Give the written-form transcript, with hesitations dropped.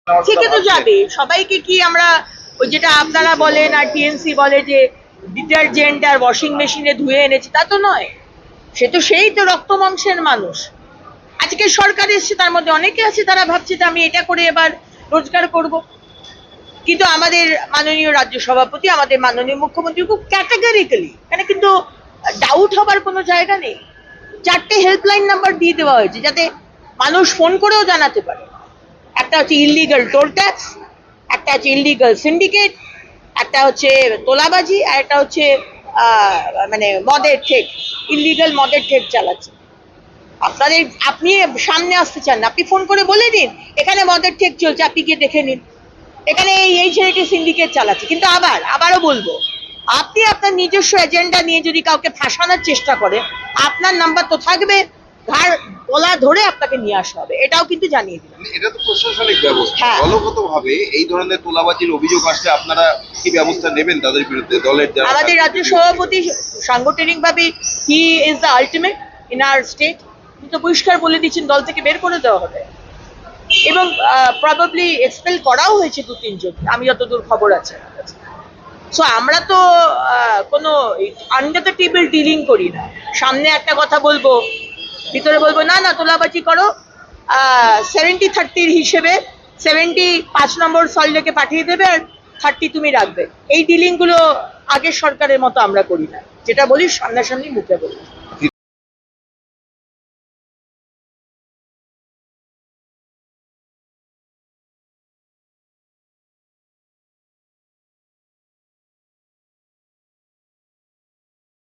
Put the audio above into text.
থেকে তো যাবে সবাইকে। কি আমরা ওই যেটা আপনারা বলেন আর টিএনসি বলে যে ডিটারজেন্ট আর ওয়াশিং মেশিনে ধুয়ে এনেছে, তা তো নয়। সে তো সেই তো রক্ত মাংসের মানুষ। আজকে সরকার এসছে, তার মধ্যে অনেকে আছে তারা ভাবছে যে আমি এটা করে এবার রোজগার করব। কিন্তু আমাদের মাননীয় রাজ্য সভাপতি, আমাদের মাননীয় মুখ্যমন্ত্রী খুব ক্যাটাগরিক্যালি, এখানে কিন্তু ডাউট হবার কোনো জায়গা নেই, 4টে হেল্পলাইন নাম্বার দিয়ে দেওয়া হয়েছে যাতে মানুষ ফোন করেও জানাতে পারে। একটা হচ্ছে ইললিগাল টোল ট্যাক্স, একটা হচ্ছে ইললিগাল সিন্ডিকেট, একটা হচ্ছে তোলাবাজি, আর একটা হচ্ছে মানে মদের ঠেক, ইললিগাল মদের ঠেক চালাচ্ছে। আপনাদের, আপনি সামনে আসতে চান না, আপনি ফোন করে বলে দিন এখানে মদের ঠেক চলছে, আপনি গিয়ে দেখে নিন। এখানে এই ছেলেটি সিন্ডিকেট চালাচ্ছে। কিন্তু আবারও বলবো, আপনি আপনার নিজস্ব এজেন্ডা নিয়ে যদি কাউকে ফাঁসানোর চেষ্টা করেন, আপনার নাম্বার তো থাকবে, ঘাড় গলা ধরে আপনাকে নিয়ে আসা হবে, এটাও কিন্তু জানিয়ে দিলাম। এটা তো প্রশাসনিক ব্যবস্থা। হ্যাঁ। দলগতভাবে এই ধরনের তোলাবাজির অভিযোগ আসলে আপনারা কি ব্যবস্থা নেবেন তাদের বিরুদ্ধে? দলের যারা আমাদের রাজ্য সভাপতি সাংগঠনিক ভাবে he is the ultimate in our state, কিন্তু পরিষ্কার বলে দিচ্ছেন দল থেকে বের করে দেওয়া হবে এবং প্রবাবলি এক্সপেল করাও হয়েছে 2-3 জন, আমি যতদূর খবর আছে। সো আমরা তো কোনো আন্ডার দ্য টেবিল ডিলিং করি না। সামনে একটা কথা বলবো, ভিতরে বলবো না না তোলাবাজি করো, 70-30 হিসেবে 70 5 নম্বর সল্টলেকে পাঠিয়ে দেবে আর 30 তুমি রাখবে। এই ডিলিং গুলো আগের সরকারের মতো আমরা করি না, যেটা বলি সামনাসামনি মুখে বলি।